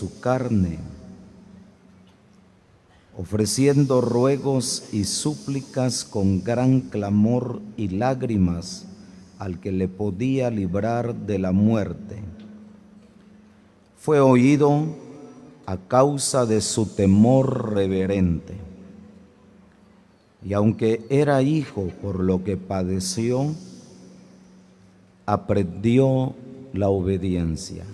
su carne, ofreciendo ruegos y súplicas con gran clamor y lágrimas al que le podía librar de la muerte. Fue oído a causa de su temor reverente. Y aunque era hijo por lo que padeció, aprendió la obediencia.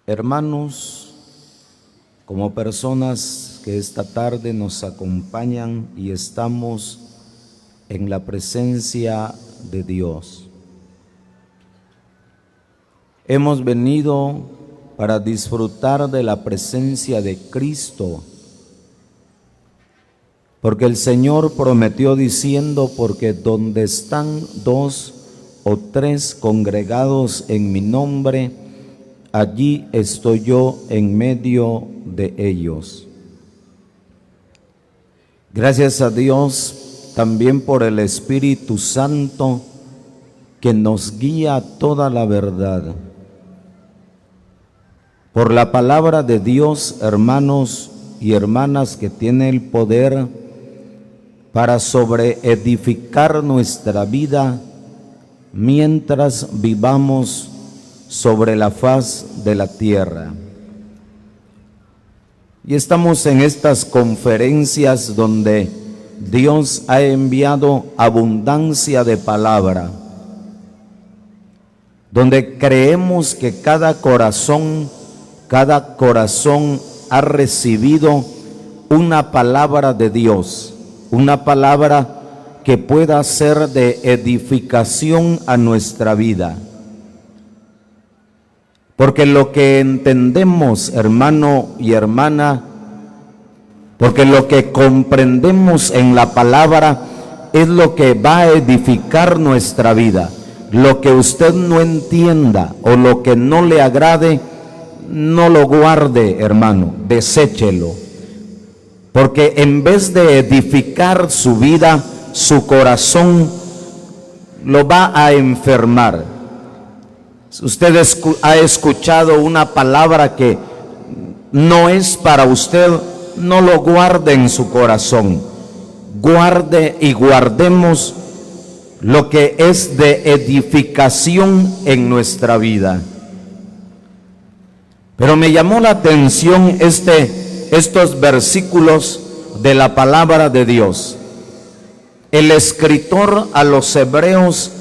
Hermanos, como personas que esta tarde nos acompañan y estamos en la presencia de Dios, hemos venido para disfrutar de la presencia de Cristo, porque el Señor prometió diciendo: porque donde están 2 o 3 congregados en mi nombre, allí estoy yo en medio de ellos. Gracias a Dios también por el Espíritu Santo que nos guía a toda la verdad. Por la palabra de Dios, hermanos y hermanas, que tiene el poder para sobreedificar nuestra vida mientras vivamos sobre la faz de la tierra. Y estamos en estas conferencias donde Dios ha enviado abundancia de palabra, donde creemos que cada corazón ha recibido una palabra de Dios, una palabra que pueda ser de edificación a nuestra vida. Porque lo que entendemos, hermano y hermana, porque lo que comprendemos en la palabra es lo que va a edificar nuestra vida. Lo que usted no entienda o lo que no le agrade, no lo guarde, hermano, deséchelo. Porque en vez de edificar su vida, su corazón lo va a enfermar. Usted ha escuchado una palabra que no es para usted, no lo guarde en su corazón. Guarde y guardemos lo que es de edificación en nuestra vida. Pero me llamó la atención estos versículos de la palabra de Dios. El escritor a los hebreos,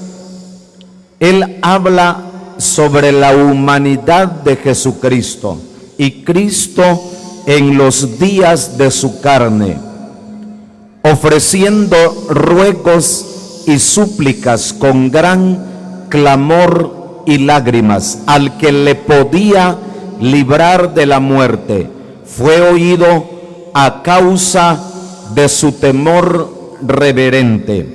él habla sobre la humanidad de Jesucristo y Cristo en los días de su carne, ofreciendo ruegos y súplicas con gran clamor y lágrimas al que le podía librar de la muerte. Fue oído a causa de su temor reverente.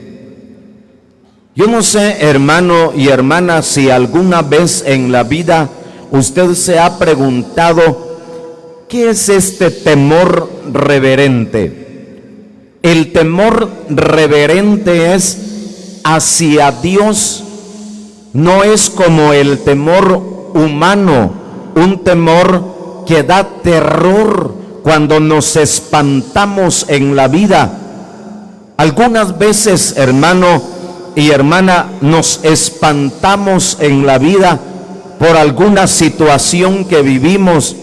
Yo no sé, hermano y hermana, si alguna vez en la vida usted se ha preguntado: ¿qué es este temor reverente? El temor reverente es hacia Dios, no es como el temor humano, un temor que da terror cuando nos espantamos en la vida. Algunas veces, hermano y hermana, nos espantamos en la vida por alguna situación que vivimos,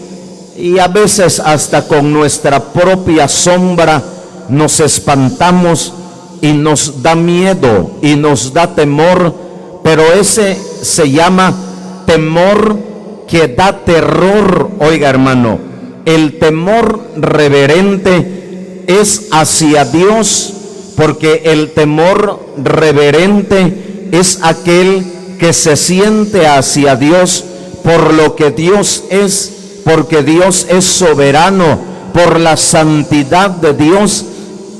y a veces hasta con nuestra propia sombra nos espantamos y nos da miedo y nos da temor, pero ese se llama temor que da terror. Oiga, hermano, el temor reverente es hacia Dios, porque el temor reverente es aquel que se siente hacia Dios por lo que Dios es, porque Dios es soberano, por la santidad de Dios.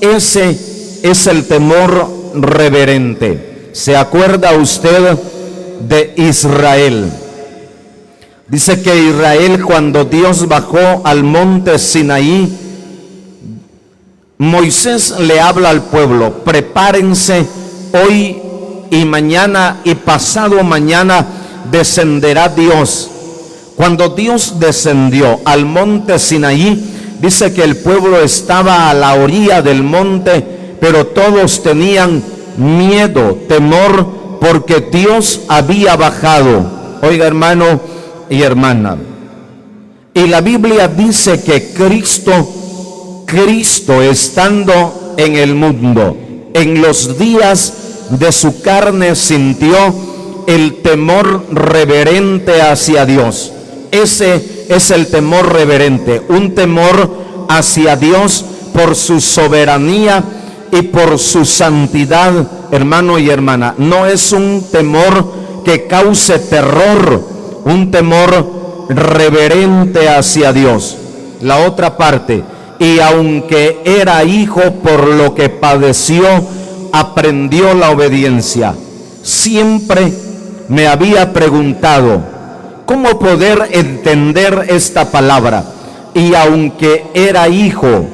Ese es el temor reverente. ¿Se acuerda usted de Israel? Dice que Israel, cuando Dios bajó al monte Sinaí, Moisés le habla al pueblo: prepárense, hoy y mañana y pasado mañana descenderá Dios. Cuando Dios descendió al monte Sinaí, dice que el pueblo estaba a la orilla del monte, pero todos tenían miedo, temor, porque Dios había bajado. Oiga, hermano y hermana, y la Biblia dice que Cristo estando en el mundo, en los días de su carne sintió el temor reverente hacia Dios. Ese es el temor reverente, un temor hacia Dios por su soberanía y por su santidad, hermano y hermana. No es un temor que cause terror, un temor reverente hacia Dios. La otra parte, y aunque era hijo, por lo que padeció, aprendió la obediencia. Siempre me había preguntado cómo poder entender esta palabra. Y aunque era hijo,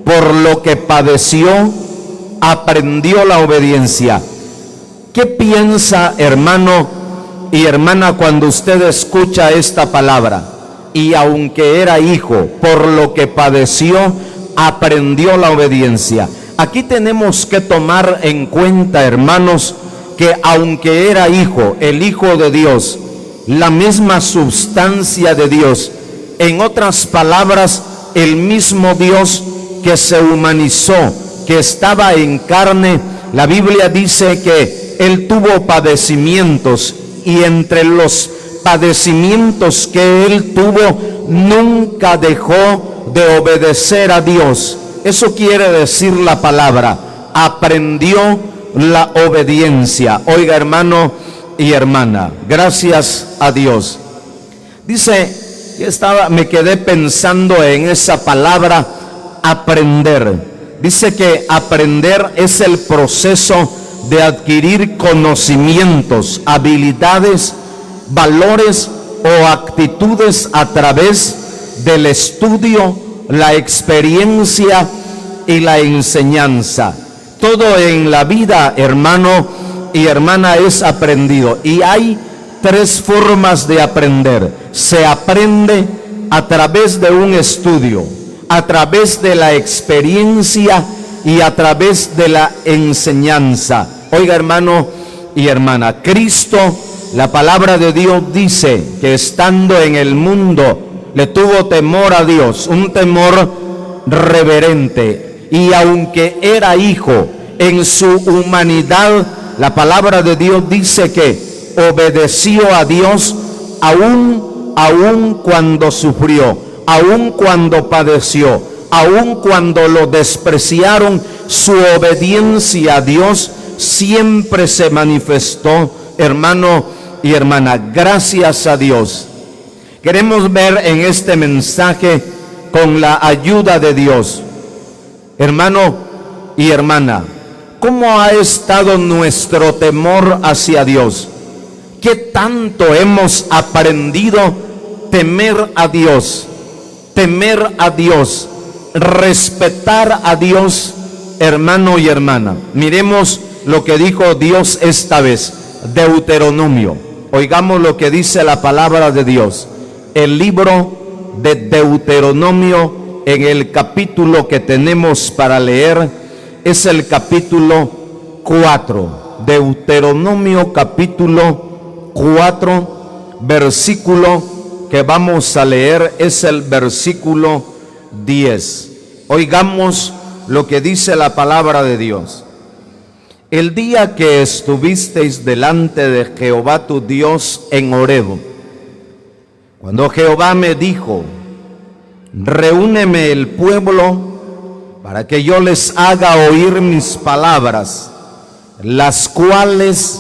por lo que padeció, aprendió la obediencia. ¿Qué piensa, hermano y hermana, cuando usted escucha esta palabra? Y aunque era hijo, por lo que padeció, aprendió la obediencia. Aquí tenemos que tomar en cuenta, hermanos, que aunque era hijo, el Hijo de Dios, la misma sustancia de Dios, en otras palabras, el mismo Dios que se humanizó, que estaba en carne, la Biblia dice que Él tuvo padecimientos, y entre los padecimientos que Él tuvo, nunca dejó de obedecer a Dios. Eso quiere decir la palabra, aprendió la obediencia. Oiga, hermano y hermana, gracias a Dios. Dice, me quedé pensando en esa palabra, aprender. Dice que aprender es el proceso de adquirir conocimientos, habilidades, valores o actitudes a través del estudio, la experiencia y la enseñanza. Todo en la vida, hermano y hermana, es aprendido. Y hay tres formas de aprender. Se aprende a través de un estudio, a través de la experiencia y a través de la enseñanza. Oiga, hermano y hermana, Cristo, la palabra de Dios dice que estando en el mundo le tuvo temor a Dios, un temor reverente. Y aunque era hijo, en su humanidad, la palabra de Dios dice que obedeció a Dios aún cuando sufrió, aún cuando padeció, aún cuando lo despreciaron. Su obediencia a Dios siempre se manifestó, hermano y hermana. Gracias a Dios. Queremos ver en este mensaje, con la ayuda de Dios, hermano y hermana, ¿cómo ha estado nuestro temor hacia Dios? ¿Qué tanto hemos aprendido temer a Dios? Temer a Dios, respetar a Dios, hermano y hermana. Miremos lo que dijo Dios esta vez, Deuteronomio. Oigamos lo que dice la palabra de Dios. El libro de Deuteronomio, en el capítulo que tenemos para leer, es el capítulo 4. Deuteronomio capítulo 4, versículo que vamos a leer es el versículo 10. Oigamos lo que dice la palabra de Dios. El día que estuvisteis delante de Jehová tu Dios en Horeb, cuando Jehová me dijo, reúneme el pueblo para que yo les haga oír mis palabras, las cuales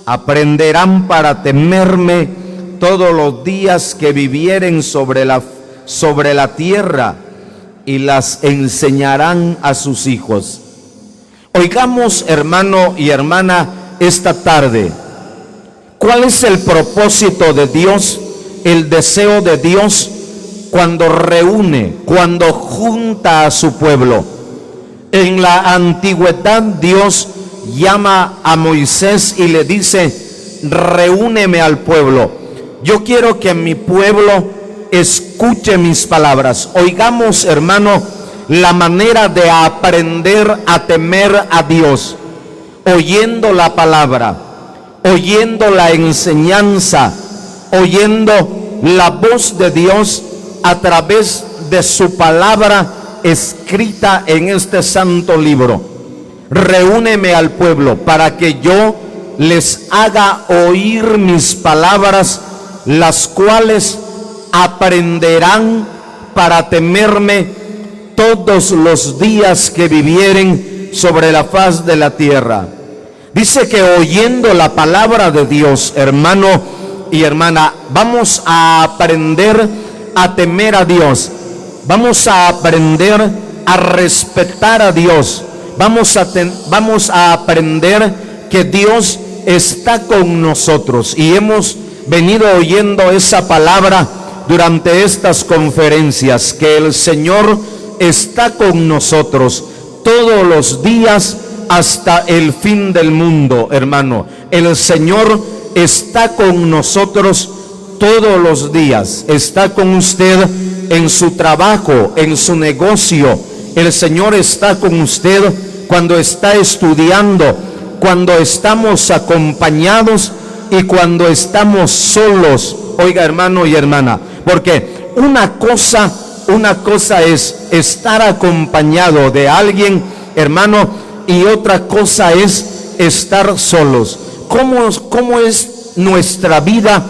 aprenderán para temerme todos los días que vivieren sobre la tierra, y las enseñarán a sus hijos. Oigamos, hermano y hermana, esta tarde, ¿cuál es el propósito de Dios, el deseo de Dios cuando reúne, cuando junta a su pueblo? En la antigüedad Dios llama a Moisés y le dice, reúneme al pueblo. yo quiero que mi pueblo escuche mis palabras. Oigamos, hermano, la manera de aprender a temer a Dios, oyendo la palabra, oyendo la enseñanza, oyendo la voz de Dios a través de su palabra escrita en este santo libro. Reúneme al pueblo para que yo les haga oír mis palabras, las cuales aprenderán para temerme todos los días que vivieren sobre la faz de la tierra. Dice que oyendo la palabra de Dios, hermano y hermana, vamos a aprender a temer a Dios. Vamos a aprender a respetar a Dios. Vamos a aprender que Dios está con nosotros. Y hemos venido oyendo esa palabra durante estas conferencias, que el Señor está con nosotros todos los días hasta el fin del mundo, hermano. El Señor está con nosotros todos los días. Está con usted en su trabajo, en su negocio. El Señor está con usted cuando está estudiando, cuando estamos acompañados y cuando estamos solos. Oiga, hermano y hermana, porque una cosa es estar acompañado de alguien, hermano, y otra cosa es estar solos. ¿Cómo es nuestra vida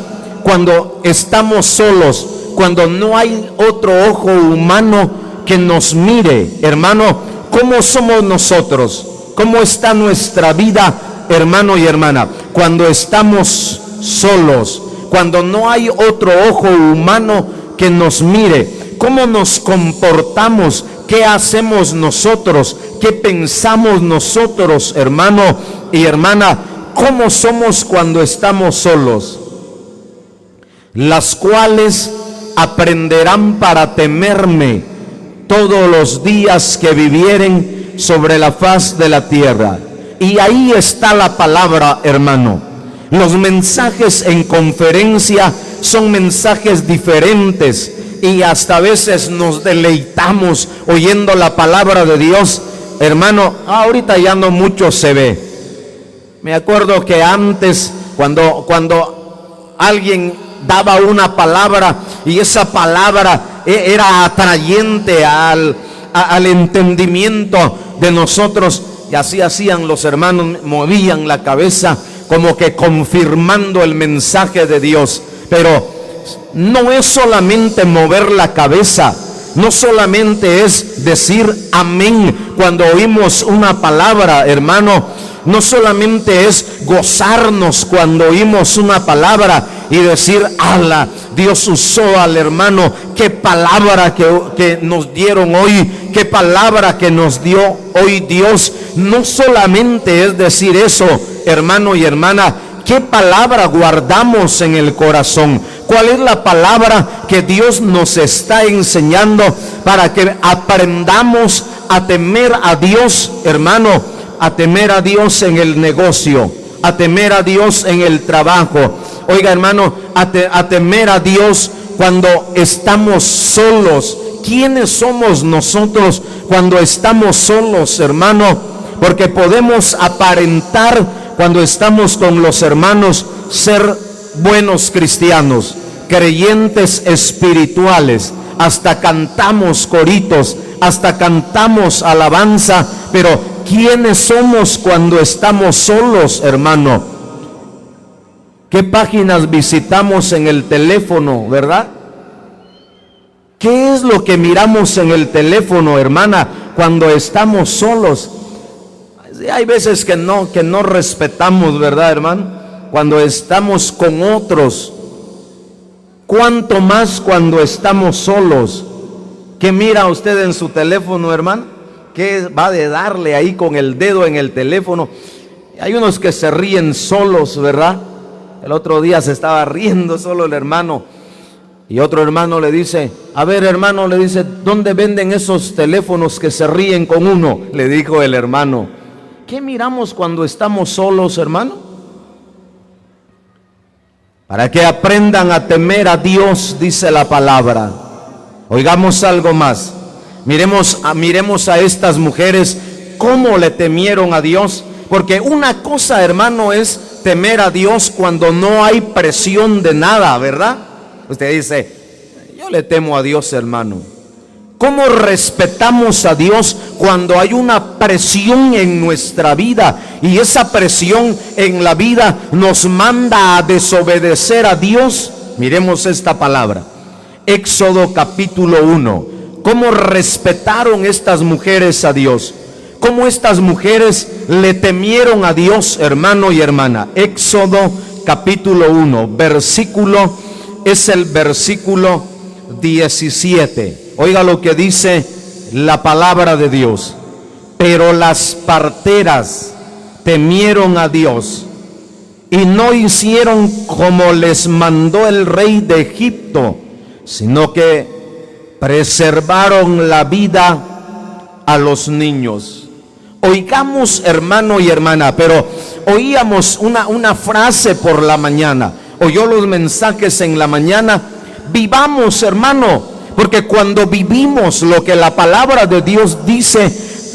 cuando estamos solos? Cuando no hay otro ojo humano que nos mire, hermano. ¿Cómo somos nosotros? ¿Cómo está nuestra vida, hermano y hermana? Cuando estamos solos, cuando no hay otro ojo humano que nos mire. ¿Cómo nos comportamos? ¿Qué hacemos nosotros? ¿Qué pensamos nosotros, hermano y hermana? ¿Cómo somos cuando estamos solos? Las cuales aprenderán para temerme todos los días que vivieren sobre la faz de la tierra. Y ahí está la palabra, hermano. Los mensajes en conferencia son mensajes diferentes y hasta a veces nos deleitamos oyendo la palabra de Dios, hermano. Ahorita ya no mucho se ve. Me acuerdo que antes, cuando alguien daba una palabra y esa palabra era atrayente al entendimiento de nosotros, y así hacían los hermanos, movían la cabeza como que confirmando el mensaje de Dios. Pero no es solamente mover la cabeza, no solamente es decir amén cuando oímos una palabra, hermano. No solamente es gozarnos cuando oímos una palabra y decir, ala, Dios usó al hermano, qué palabra que nos dieron hoy, qué palabra que nos dio hoy Dios. No solamente es decir eso, hermano y hermana. ¿Qué palabra guardamos en el corazón? ¿Cuál es la palabra que Dios nos está enseñando para que aprendamos a temer a Dios, hermano? A temer a Dios en el negocio, a temer a Dios en el trabajo. Oiga, hermano, a temer a Dios cuando estamos solos. ¿Quiénes somos nosotros cuando estamos solos, hermano? Porque podemos aparentar cuando estamos con los hermanos ser buenos cristianos, creyentes espirituales, hasta cantamos coritos, hasta cantamos alabanza, pero ¿quiénes somos cuando estamos solos, hermano? ¿Qué páginas visitamos en el teléfono, verdad? ¿Qué es lo que miramos en el teléfono, hermana, cuando estamos solos? Hay veces que no respetamos, ¿verdad, hermano? Cuando estamos con otros. ¿Cuánto más cuando estamos solos? ¿Qué mira usted en su teléfono, hermano? ¿Qué va de darle ahí con el dedo en el teléfono? Hay unos que se ríen solos, ¿verdad? El otro día se estaba riendo solo el hermano. Y otro hermano le dice, a ver, hermano, le dice, ¿dónde venden esos teléfonos que se ríen con uno? Le dijo el hermano. ¿Qué miramos cuando estamos solos, hermano? para que aprendan a temer a Dios, dice la palabra. Oigamos algo más. Miremos a estas mujeres cómo le temieron a Dios. Porque una cosa, hermano, es temer a Dios cuando no hay presión de nada, ¿verdad? Usted dice, yo le temo a Dios, hermano. ¿Cómo respetamos a Dios cuando hay una presión en nuestra vida? Y esa presión en la vida nos manda a desobedecer a Dios. Miremos esta palabra. Éxodo capítulo 1. ¿Cómo respetaron estas mujeres a Dios? ¿Cómo estas mujeres le temieron a Dios, hermano y hermana? Éxodo capítulo 1, es el versículo 17. Oiga lo que dice la palabra de Dios. Pero las parteras temieron a Dios y no hicieron como les mandó el rey de Egipto, sino que preservaron la vida a los niños. Oigamos, hermano y hermana, pero oíamos una frase por la mañana, oyó los mensajes en la mañana. Vivamos, hermano, porque cuando vivimos lo que la palabra de Dios dice,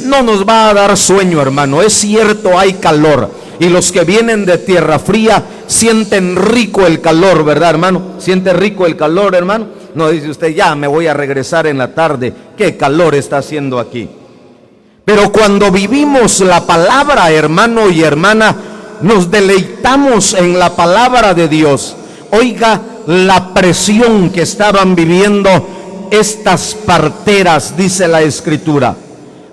no nos va a dar sueño, hermano. Es cierto, hay calor, y los que vienen de tierra fría sienten rico el calor, ¿verdad, hermano? ¿Siente rico el calor, hermano? No dice usted, ya me voy a regresar en la tarde, qué calor está haciendo aquí. Pero cuando vivimos la palabra, hermano y hermana, nos deleitamos en la palabra de Dios. Oiga la presión que estaban viviendo estas parteras, dice la escritura.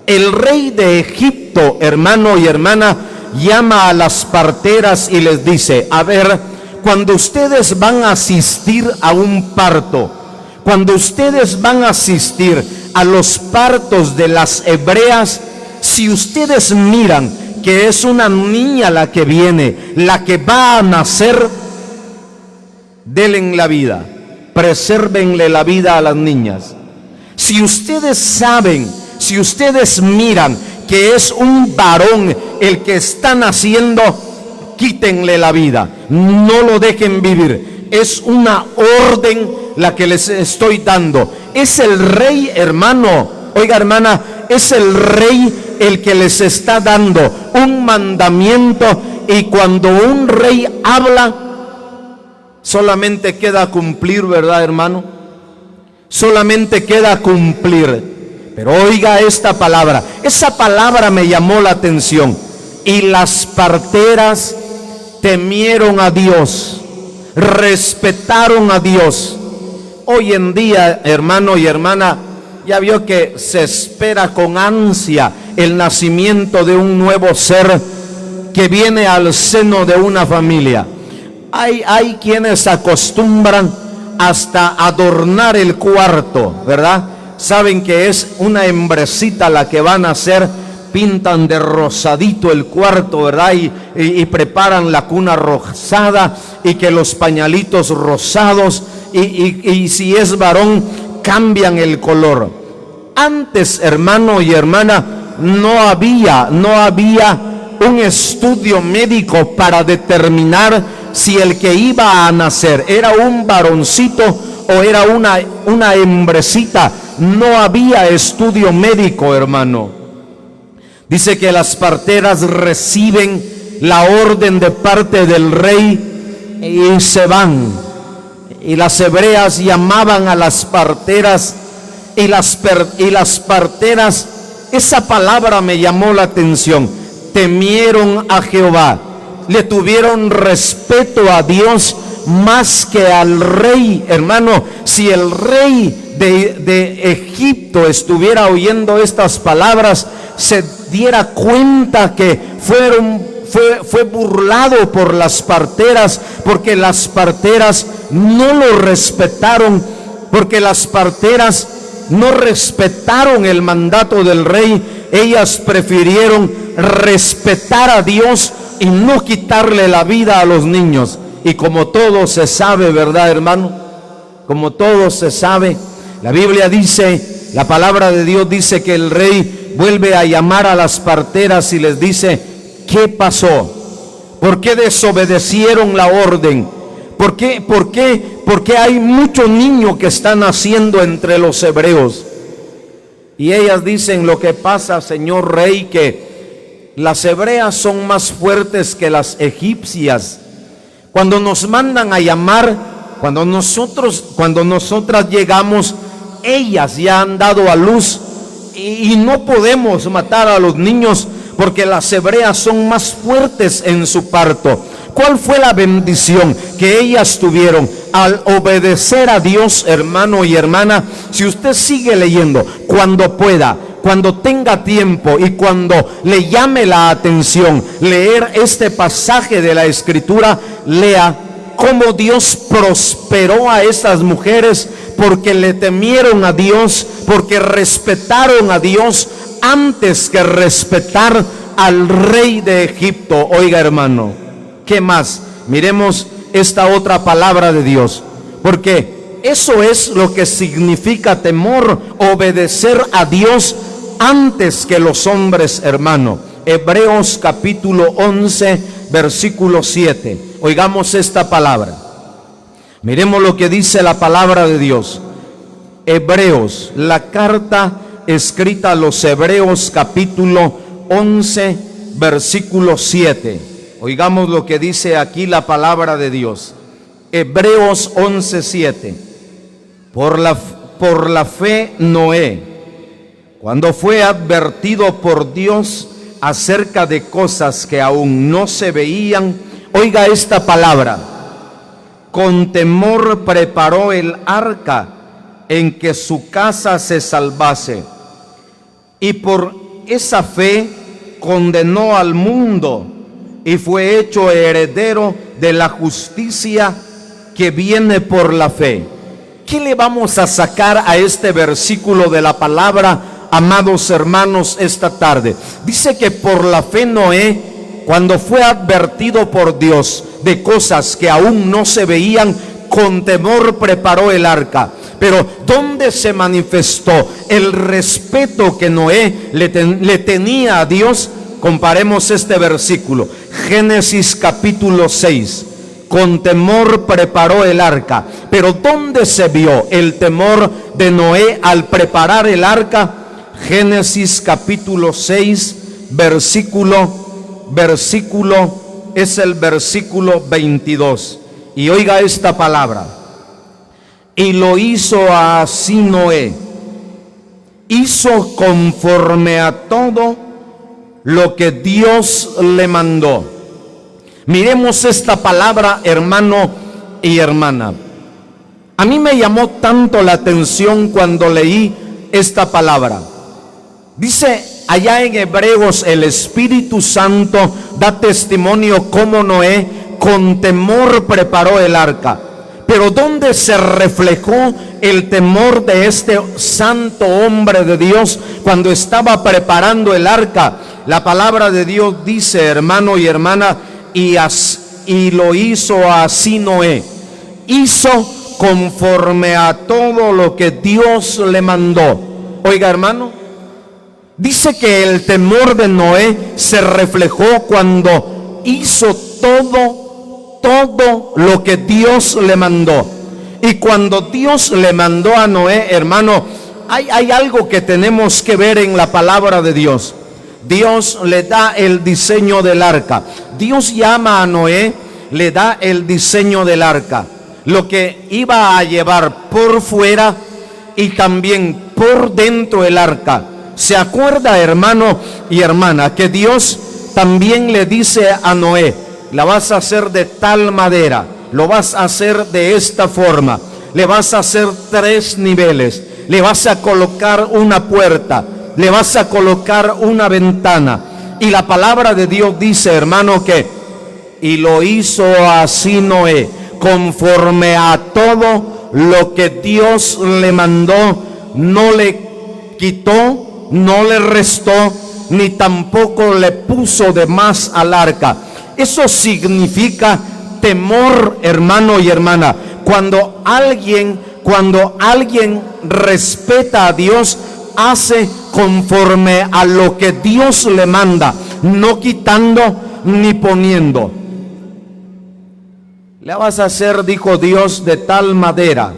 El rey de Egipto, hermano y hermana, llama a las parteras y les dice, a ver, cuando ustedes van a asistir a un parto, cuando ustedes van a asistir a los partos de las hebreas, si ustedes miran que es una niña la que viene, la que va a nacer, denle la vida, presérvenle la vida a las niñas. Si ustedes saben, si ustedes miran que es un varón el que está naciendo, quítenle la vida, no lo dejen vivir. Es una orden la que les estoy dando. Es el rey, hermano, oiga hermana, es el rey el que les está dando un mandamiento, y cuando un rey habla, solamente queda cumplir, ¿verdad, hermano? Solamente queda cumplir. Pero oiga esta palabra, esa palabra me llamó la atención. Y las parteras temieron a Dios, respetaron a Dios. Hoy en día, hermano y hermana, ya vio que se espera con ansia el nacimiento de un nuevo ser que viene al seno de una familia. Hay quienes acostumbran hasta adornar el cuarto, ¿verdad? Saben que es una hembrecita la que van a nacer, pintan de rosadito el cuarto, ¿verdad? Y preparan la cuna rosada, y que los pañalitos rosados, y si es varón, cambian el color. Antes, hermano y hermana, no había un estudio médico para determinar si el que iba a nacer era un varoncito o era una hembrecita. No había estudio médico, hermano. Dice que las parteras reciben la orden de parte del rey y se van. Y las hebreas llamaban a las parteras, y las parteras, esa palabra me llamó la atención, temieron a Jehová, le tuvieron respeto a Dios más que al rey. Hermano, si el rey de Egipto estuviera oyendo estas palabras, se diera cuenta que fue burlado por las parteras, porque las parteras no lo respetaron, porque las parteras no respetaron el mandato del rey. Ellas prefirieron respetar a Dios y no quitarle la vida a los niños. Y como todo se sabe, ¿verdad, hermano? Como todo se sabe, la Biblia dice, la palabra de Dios dice que el rey vuelve a llamar a las parteras y les dice, ¿qué pasó? ¿Por qué desobedecieron la orden? ¿Por qué? Porque hay muchos niños que están naciendo entre los hebreos. Y ellas dicen: lo que pasa, señor rey, que las hebreas son más fuertes que las egipcias. Cuando nos mandan a llamar, cuando nosotras llegamos, ellas ya han dado a luz y no podemos matar a los niños porque las hebreas son más fuertes en su parto. ¿Cuál fue la bendición que ellas tuvieron al obedecer a Dios, hermano y hermana? Si usted sigue leyendo, cuando pueda, cuando tenga tiempo y cuando le llame la atención leer este pasaje de la Escritura, lea cómo Dios prosperó a estas mujeres porque le temieron a Dios, porque respetaron a Dios antes que respetar al rey de Egipto. Oiga, hermano, ¿qué más? Miremos esta otra palabra de Dios, porque eso es lo que significa temor, obedecer a Dios antes que los hombres, hermano. Hebreos capítulo 11, versículo 7. Oigamos esta palabra. Miremos lo que dice la palabra de Dios. Hebreos, la carta escrita a los Hebreos capítulo 11, versículo 7. Oigamos lo que dice aquí la palabra de Dios. Hebreos 11, 7. Por la fe Noé, cuando fue advertido por Dios acerca de cosas que aún no se veían, oiga esta palabra: con temor preparó el arca en que su casa se salvase, y por esa fe condenó al mundo y fue hecho heredero de la justicia que viene por la fe. ¿Qué le vamos a sacar a este versículo de la palabra, amados hermanos, esta tarde? Dice que por la fe Noé, cuando fue advertido por Dios de cosas que aún no se veían, con temor preparó el arca. Pero ¿dónde se manifestó el respeto que Noé le tenía a Dios? Comparemos este versículo, Génesis capítulo 6. Con temor preparó el arca. Pero ¿dónde se vio el temor de Noé al preparar el arca? Génesis capítulo 6, versículo es el versículo 22. Y oiga esta palabra: y lo hizo así Noé, hizo conforme a todo lo que Dios le mandó. Miremos esta palabra, hermano y hermana. A mí me llamó tanto la atención cuando leí esta palabra. Dice allá en Hebreos, el Espíritu Santo da testimonio cómo Noé con temor preparó el arca. Pero ¿dónde se reflejó el temor de este santo hombre de Dios cuando estaba preparando el arca? La palabra de Dios dice, hermano y hermana, y lo hizo así Noé. Hizo conforme a todo lo que Dios le mandó. Oiga, hermano, dice que el temor de Noé se reflejó cuando hizo todo lo que Dios le mandó. Y cuando Dios le mandó a Noé, hermano, hay algo que tenemos que ver en la palabra de Dios. Dios le da el diseño del arca. Dios llama a Noé, le da el diseño del arca, lo que iba a llevar por fuera y también por dentro el arca. ¿Se acuerda, hermano y hermana, que Dios también le dice a Noé: la vas a hacer de tal madera, lo vas a hacer de esta forma, le vas a hacer 3 niveles, le vas a colocar una puerta, le vas a colocar una ventana? Y la palabra de Dios dice, hermano, que y lo hizo así Noé, conforme a todo lo que Dios le mandó. No le quitó, no le restó, ni tampoco le puso de más al arca. Eso significa temor, hermano y hermana. Cuando alguien respeta a Dios, hace conforme a lo que Dios le manda, no quitando ni poniendo. la vas a hacer, dijo Dios, de tal madera.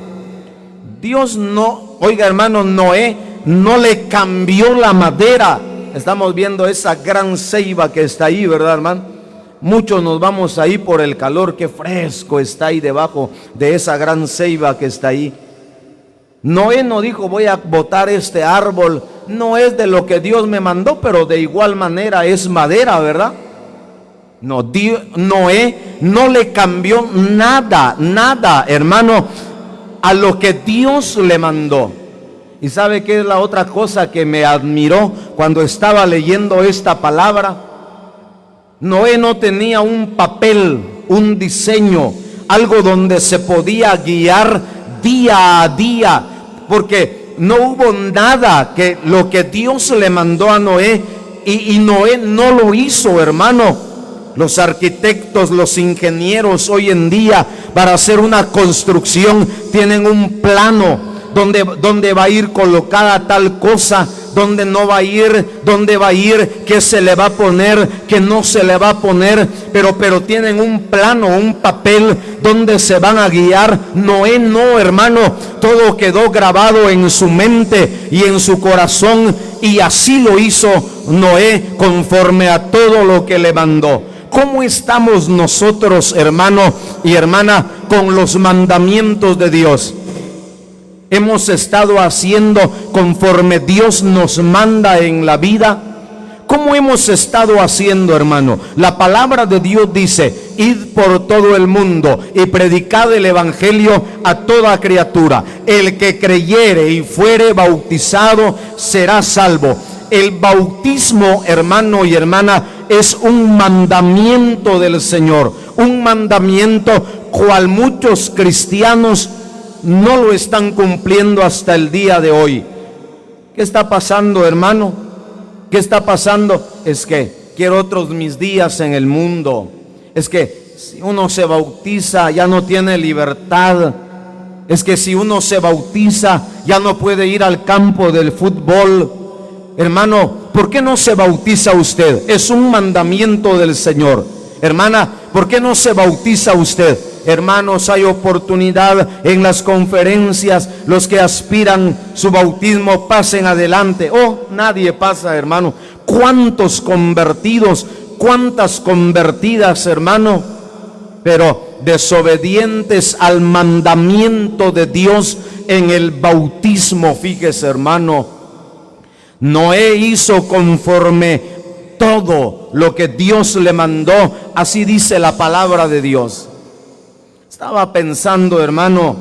Dios no, oiga hermano, Noé no le cambió la madera. Estamos viendo esa gran ceiba que está ahí, ¿verdad, hermano? Muchos nos vamos ahí por el calor, qué fresco está ahí debajo de esa gran ceiba que está ahí. Noé no dijo, voy a botar este árbol, no es de lo que Dios me mandó, pero de igual manera es madera, ¿verdad? No, Noé no le cambió nada, hermano, a lo que Dios le mandó. ¿Y sabe qué es la otra cosa que me admiró cuando estaba leyendo esta palabra? Noé no tenía un papel, un diseño, algo donde se podía guiar día a día, porque no hubo nada que lo que Dios le mandó a Noé, y Noé no lo hizo, hermano. Los arquitectos, los ingenieros hoy en día para hacer una construcción tienen un plano donde va a ir colocada tal cosa, donde no va a ir, donde va a ir, qué se le va a poner, qué no se le va a poner, pero tienen un plano, un papel donde se van a guiar. Noé no, hermano, todo quedó grabado en su mente y en su corazón, y así lo hizo Noé conforme a todo lo que le mandó. ¿Cómo estamos nosotros, hermano y hermana, con los mandamientos de Dios? ¿Hemos estado haciendo conforme Dios nos manda en la vida? ¿Cómo hemos estado haciendo, hermano? La palabra de Dios dice, id por todo el mundo y predicad el evangelio a toda criatura. El que creyere y fuere bautizado será salvo. El bautismo, hermano y hermana, es un mandamiento del Señor, un mandamiento cual muchos cristianos no lo están cumpliendo hasta el día de hoy. ¿Qué está pasando, hermano? ¿Qué está pasando? Es que quiero otros mis días en el mundo. Es que si uno se bautiza ya no tiene libertad. Es que si uno se bautiza ya no puede ir al campo del fútbol. Hermano, ¿por qué no se bautiza usted? Es un mandamiento del Señor. Hermana, ¿por qué no se bautiza usted? Hermanos, hay oportunidad en las conferencias. Los que aspiran su bautismo, pasen adelante. Oh, nadie pasa, hermano. ¿Cuántos convertidos? ¿Cuántas convertidas, hermano? Pero desobedientes al mandamiento de Dios en el bautismo. Fíjese, hermano, Noé hizo conforme todo lo que Dios le mandó. Así dice la palabra de Dios. Estaba pensando, hermano,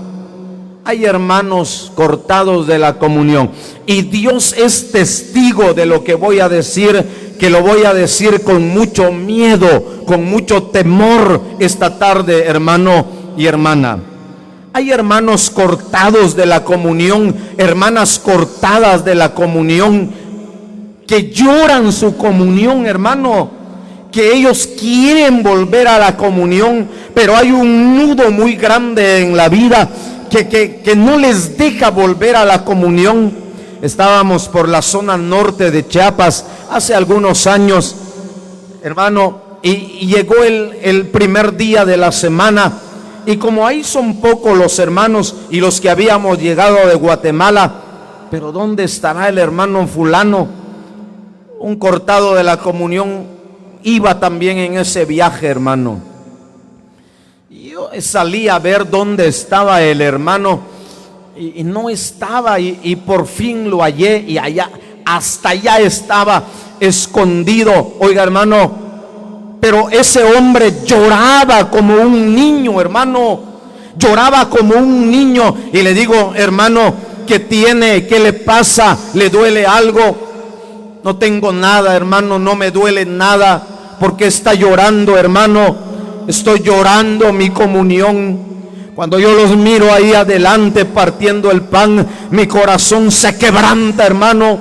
hay hermanos cortados de la comunión, y Dios es testigo de lo que voy a decir, que lo voy a decir con mucho miedo, con mucho temor esta tarde, hermano y hermana. Hay hermanos cortados de la comunión, hermanas cortadas de la comunión, que lloran su comunión, hermano, que ellos quieren volver a la comunión, pero hay un nudo muy grande en la vida que no les deja volver a la comunión. Estábamos por la zona norte de Chiapas hace algunos años, hermano, y llegó el primer día de la semana, y como ahí son pocos los hermanos y los que habíamos llegado de Guatemala, pero ¿dónde estará el hermano fulano? Un cortado de la comunión iba también en ese viaje, hermano. Yo salí a ver dónde estaba el hermano, y no estaba, y por fin lo hallé, y allá, hasta allá estaba escondido. Oiga, hermano, pero ese hombre lloraba como un niño, hermano, lloraba como un niño. Y le digo, hermano, ¿qué tiene? ¿Qué le pasa? ¿Le duele algo? No tengo nada, hermano, no me duele nada. ¿Por qué está llorando, hermano? Estoy llorando mi comunión. Cuando yo los miro ahí adelante partiendo el pan, mi corazón se quebranta, hermano,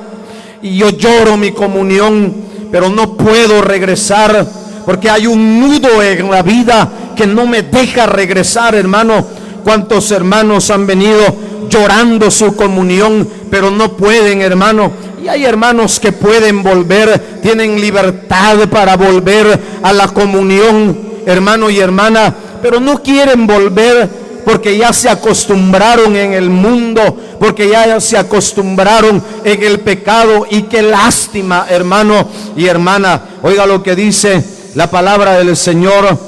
y yo lloro mi comunión, pero no puedo regresar, porque hay un nudo en la vida que no me deja regresar, hermano. ¿Cuántos hermanos han venido llorando su comunión, pero no pueden, hermano? Y hay hermanos que pueden volver, tienen libertad para volver a la comunión, hermano y hermana, pero no quieren volver porque ya se acostumbraron en el mundo, porque ya se acostumbraron en el pecado. Y qué lástima, hermano y hermana. Oiga lo que dice la palabra del Señor.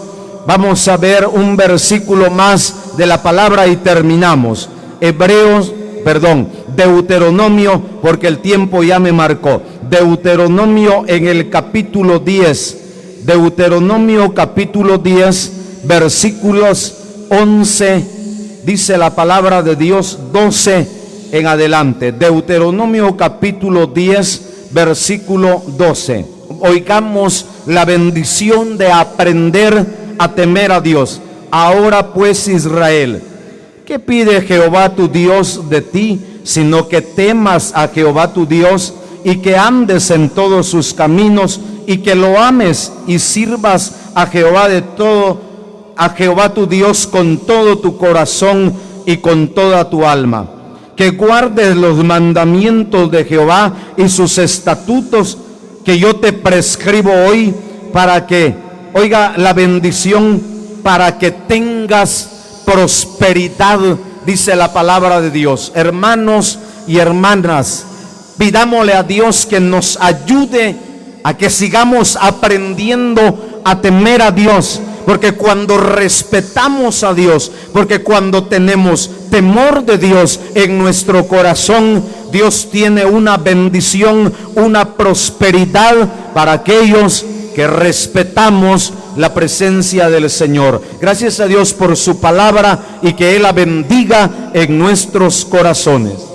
Vamos a ver un versículo más de la palabra y terminamos. Deuteronomio, porque el tiempo ya me marcó. Deuteronomio en el capítulo 10. Deuteronomio capítulo 10, versículos 11, dice la palabra de Dios, 12 en adelante. Deuteronomio capítulo 10, versículo 12. Oigamos la bendición de aprender a temer a Dios. Ahora pues, Israel, ¿qué pide Jehová tu Dios de ti? Sino que temas a Jehová tu Dios y que andes en todos sus caminos y que lo ames y sirvas a Jehová a Jehová tu Dios con todo tu corazón y con toda tu alma. Que guardes los mandamientos de Jehová y sus estatutos que yo te prescribo hoy, para que, oiga la bendición, para que tengas prosperidad, dice la palabra de Dios. Hermanos y hermanas, pidámosle a Dios que nos ayude a que sigamos aprendiendo a temer a Dios, porque cuando respetamos a Dios, porque cuando tenemos temor de Dios en nuestro corazón, Dios tiene una bendición, una prosperidad para aquellos que respetamos la presencia del Señor. Gracias a Dios por su palabra y que Él la bendiga en nuestros corazones.